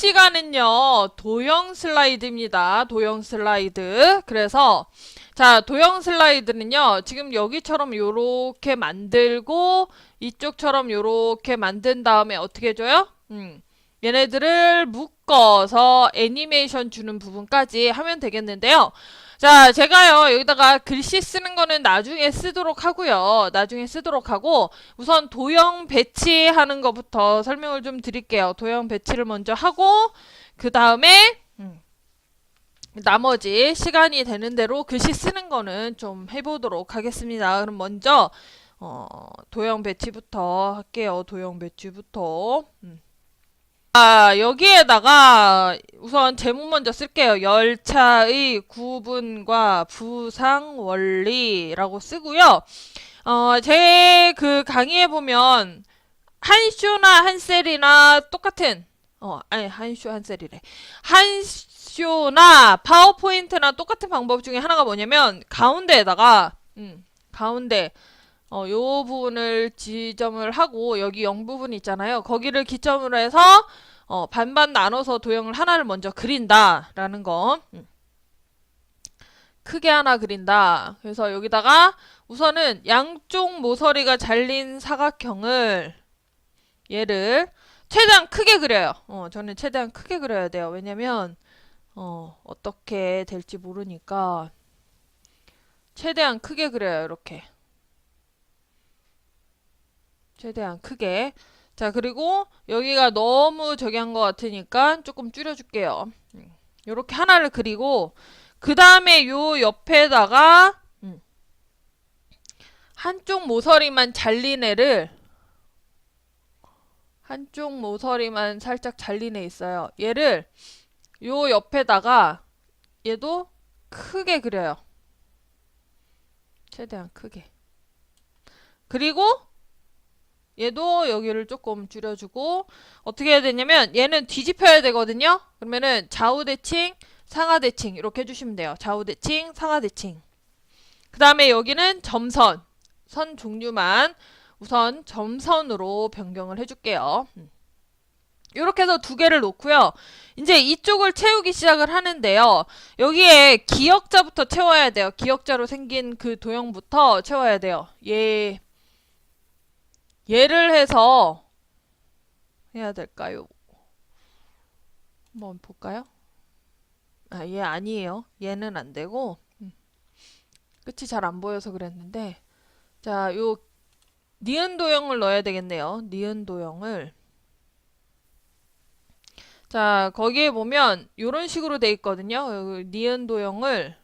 시간은요, 도형 슬라이드입니다. 도형 슬라이드. 그래서, 자, 도형 슬라이드는요, 지금 여기처럼 요렇게 만들고, 이쪽처럼 요렇게 만든 다음에 어떻게 해줘요? 얘네들을 묶어서 애니메이션 주는 부분까지 하면 되겠는데요. 자, 제가요, 여기다가 글씨 쓰는 거는 나중에 쓰도록 하고요. 나중에 쓰도록 하고, 우선 도형 배치하는 것부터 설명을 좀 드릴게요. 도형 배치를 먼저 하고, 그 다음에, 나머지 시간이 되는 대로 글씨 쓰는 거는 좀 해보도록 하겠습니다. 그럼 먼저, 도형 배치부터 할게요. 도형 배치부터. 여기에다가 우선 제목 먼저 쓸게요. 열차의 구분과 부상 원리라고 쓰고요. 제 그 강의에 보면 한쇼나 한셀이나 똑같은 아니 한쇼 한셀이래. 한쇼나 파워포인트나 똑같은 방법 중에 하나가 뭐냐면 가운데에다가 가운데 요 부분을 지점을 하고 여기 0 부분 있잖아요. 거기를 기점으로 해서 반반 나눠서 도형을 하나를 먼저 그린다 라는 거. 크게 하나 그린다. 그래서 여기다가 우선은 양쪽 모서리가 잘린 사각형을 얘를 최대한 크게 그려요. 저는 최대한 크게 그려야 돼요. 왜냐면 어떻게 될지 모르니까 최대한 크게 그려요. 이렇게. 최대한 크게. 자, 그리고 여기가 너무 저기 한 것 같으니까 조금 줄여줄게요. 요렇게 하나를 그리고 그 다음에 요 옆에다가 한쪽 모서리만 잘린 애를 한쪽 모서리만 살짝 잘린 애 있어요. 얘를 요 옆에다가 얘도 크게 그려요. 최대한 크게. 그리고 얘도 여기를 조금 줄여주고 어떻게 해야 되냐면 얘는 뒤집혀야 되거든요. 그러면은 좌우대칭, 상하대칭 이렇게 해주시면 돼요. 좌우대칭, 상하대칭. 그 다음에 여기는 점선. 선 종류만 우선 점선으로 변경을 해줄게요. 이렇게 해서 두 개를 놓고요. 이제 이쪽을 채우기 시작을 하는데요. 여기에 기역자부터 채워야 돼요. 기역자로 생긴 그 도형부터 채워야 돼요. 얘를 해서 해야 될까요? 한번 볼까요? 얘 아니에요. 얘는 안 되고 끝이 잘 안 보여서 그랬는데 자, 요 니은 도형을 넣어야 되겠네요. 니은 도형을 자, 거기에 보면 요런 식으로 돼 있거든요. 여기 니은 도형을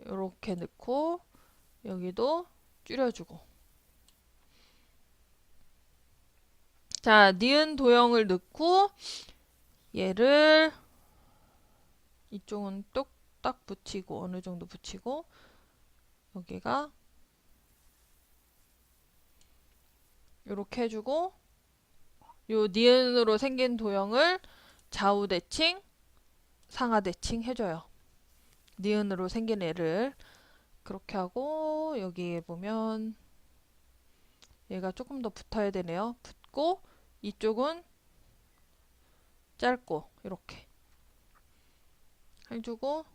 요렇게 넣고 여기도 줄여주고 자, 니은 도형을 넣고 얘를 이쪽은 똑딱 붙이고 어느 정도 붙이고 여기가 요렇게 해주고 요 니은으로 생긴 도형을 좌우대칭, 상하대칭 해줘요. 니은으로 생긴 애를 그렇게 하고 여기에 보면 얘가 조금 더 붙어야 되네요. 붙고 이쪽은 짧고 이렇게 해주고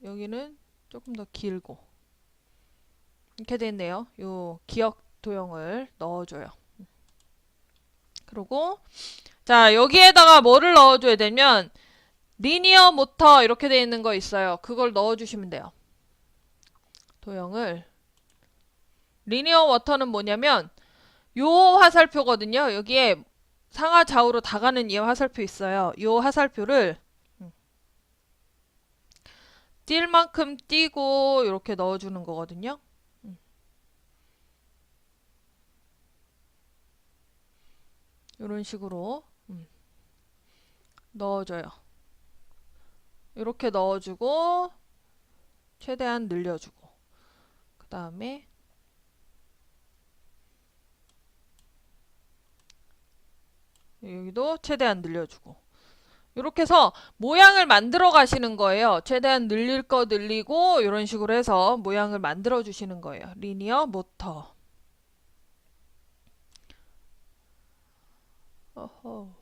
여기는 조금 더 길고 이렇게 됐네요. 요 기역 도형을 넣어줘요. 그리고 자 여기에다가 뭐를 넣어줘야 되면 리니어 모터 이렇게 되어 있는 거 있어요. 그걸 넣어주시면 돼요. 도형을 리니어 워터는 뭐냐면 요 화살표거든요. 여기에 상하 좌우로 다 가는 이 화살표 있어요. 이 화살표를 뛸 만큼 띄고 이렇게 넣어주는 거거든요. 이런 식으로 넣어줘요. 이렇게 넣어주고 최대한 늘려주고 그 다음에 여기도 최대한 늘려주고 이렇게 해서 모양을 만들어 가시는 거예요. 최대한 늘릴 거 늘리고 이런 식으로 해서 모양을 만들어 주시는 거예요. 리니어 모터 어허.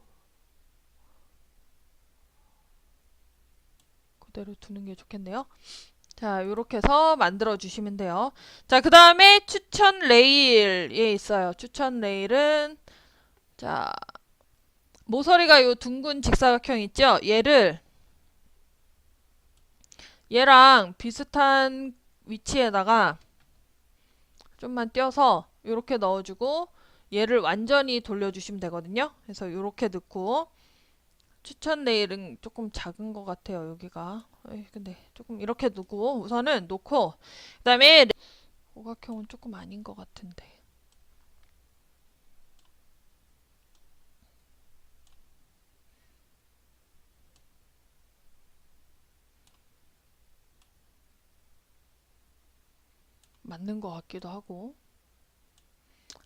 그대로 두는 게 좋겠네요. 자, 이렇게 해서 만들어 주시면 돼요. 자, 그 다음에 추천 레일에 있어요. 추천 레일은 자, 모서리가 요 둥근 직사각형 있죠? 얘랑 비슷한 위치에다가 좀만 띄어서 이렇게 넣어주고 얘를 완전히 돌려주시면 되거든요. 그래서 이렇게 넣고 추천 레일은 조금 작은 것 같아요. 여기가. 에이, 근데 조금 이렇게 두고 우선은 놓고 그 다음에 오각형은 조금 아닌 것 같은데 맞는 것 같기도 하고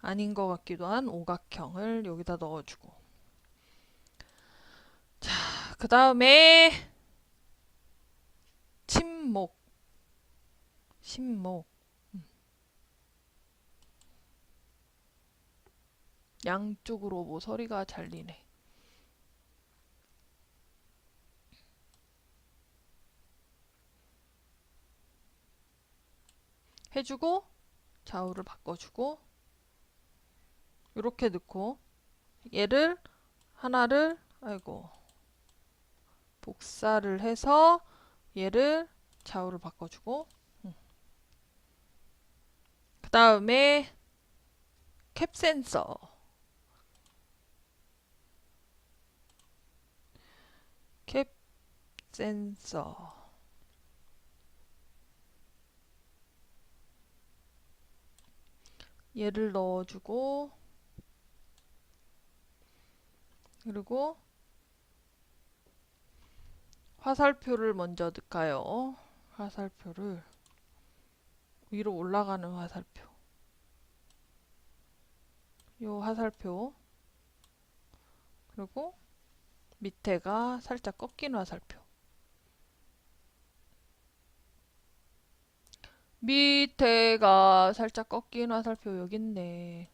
아닌 것 같기도 한 오각형을 여기다 넣어주고 그 다음에 침목 침목 양쪽으로 모서리가 잘리네 해주고 좌우를 바꿔주고 이렇게 넣고 얘를 하나를 아이고 복사를 해서 얘를 좌우를 바꿔주고 그 다음에 캡 센서 캡 센서 얘를 넣어주고 그리고 화살표를 먼저 넣을까요? 화살표를 위로 올라가는 화살표 요 화살표 그리고 밑에가 살짝 꺾인 화살표 밑에가 살짝 꺾인 화살표 여기 있네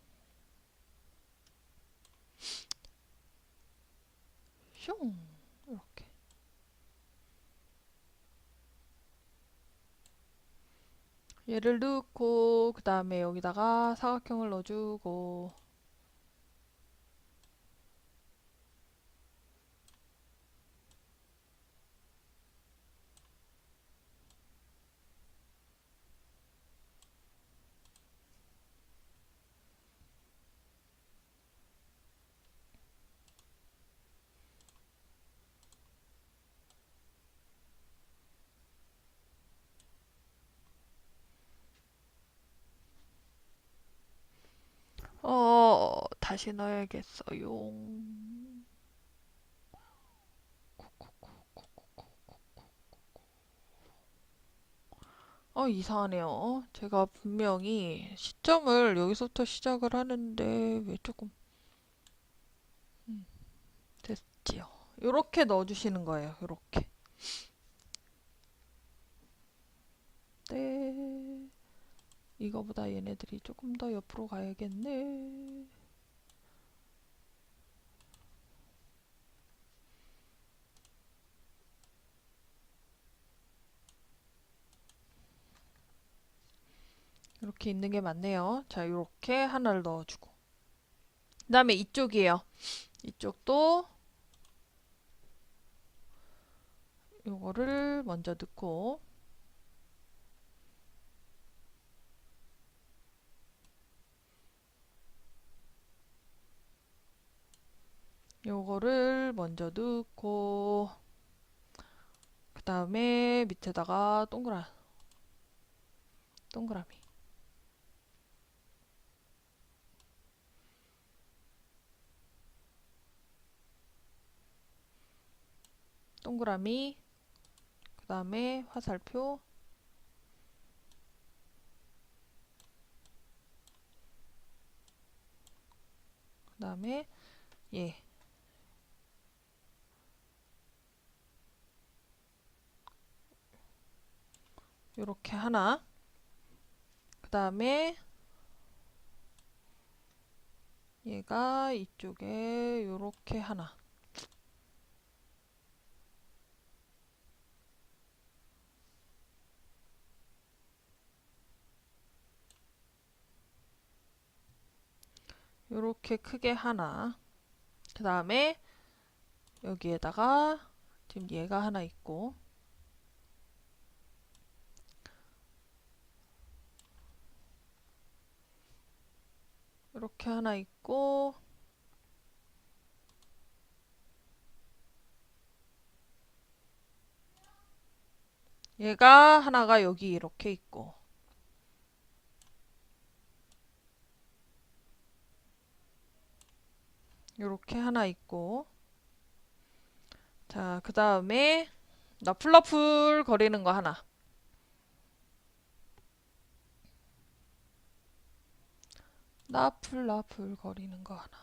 슝 이렇게 얘를 넣고 그 다음에 여기다가 사각형을 넣어주고 다시 넣어야겠어요. 이상하네요. 제가 분명히 시점을 여기서부터 시작을 하는데 왜 조금 됐지요. 요렇게 넣어주시는 거예요. 요렇게. 네. 이거보다 얘네들이 조금 더 옆으로 가야겠네. 이렇게 있는 게 맞네요. 자, 이렇게 하나를 넣어주고. 그 다음에 이쪽이에요. 이쪽도 요거를 먼저 넣고 요거를 먼저 넣고 그 다음에 밑에다가 동그라미 동그라미 그 다음에 화살표 그 다음에 얘 요렇게 하나 그 다음에 얘가 이쪽에 요렇게 하나. 요렇게 크게 하나. 그 다음에 여기에다가 지금 얘가 하나 있고, 이렇게 하나 있고, 얘가 하나가 여기 이렇게 있고, 요렇게 하나 있고, 자, 그 다음에 나풀나풀 거리는 거 하나. 나풀나풀 거리는 거 하나.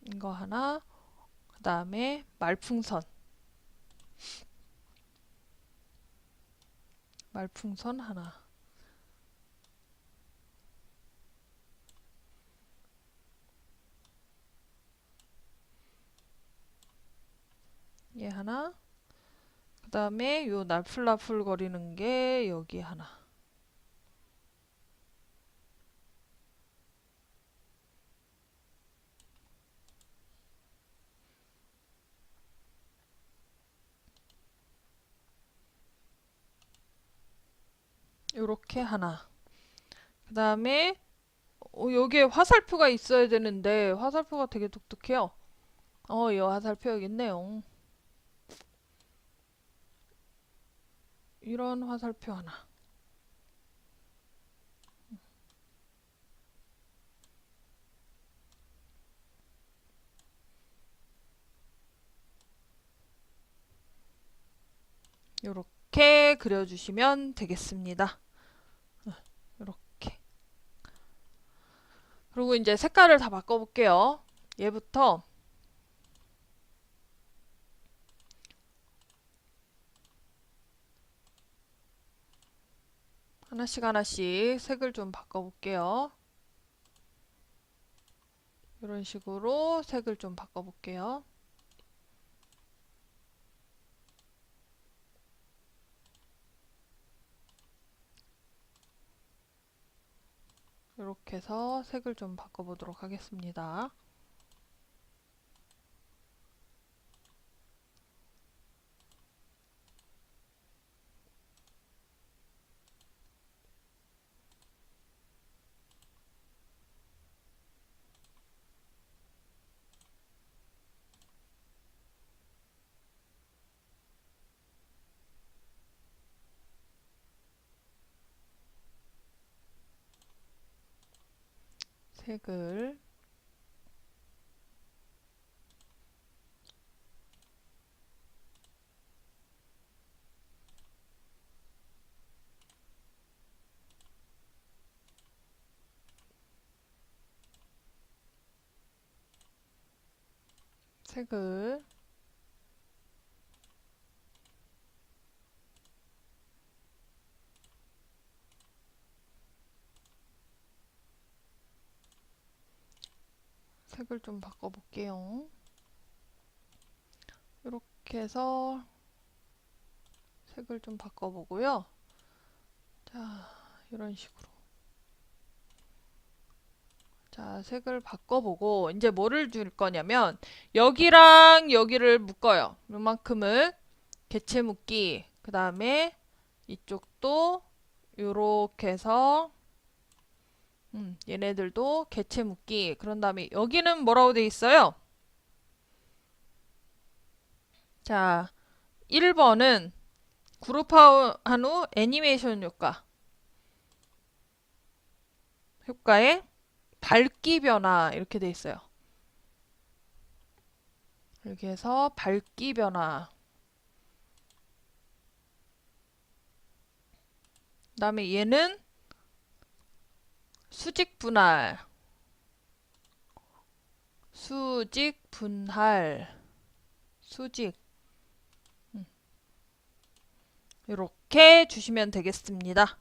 이거 하나. 그 다음에 말풍선. 말풍선 하나. 얘 하나. 그 다음에 요 나풀나풀 거리는 게 여기 하나. 요렇게 하나. 그 다음에 여기에 화살표가 있어야 되는데 화살표가 되게 독특해요. 이 화살표 여기 있네요. 이런 화살표 하나. 요렇게 그려주시면 되겠습니다. 요렇게. 그리고 이제 색깔을 다 바꿔볼게요. 얘부터 하나씩 하나씩 색을 좀 바꿔볼게요. 이런 식으로 색을 좀 바꿔볼게요. 이렇게 해서 색을 좀 바꿔보도록 하겠습니다. 색을 색을 색을 좀 바꿔볼게요. 이렇게 해서 색을 좀 바꿔보고요. 자, 이런 식으로. 자, 색을 바꿔보고 이제 뭐를 줄 거냐면 여기랑 여기를 묶어요. 요만큼을 개체 묶기. 그 다음에 이쪽도 요렇게 해서 얘네들도 개체 묶기. 그런 다음에 여기는 뭐라고 돼 있어요? 자, 1번은 그룹화한 후 애니메이션 효과에 밝기 변화 이렇게 돼 있어요. 이렇게 해서 밝기 변화. 그 다음에 얘는 수직 분할. 수직 분할. 수직. 이렇게 주시면 되겠습니다.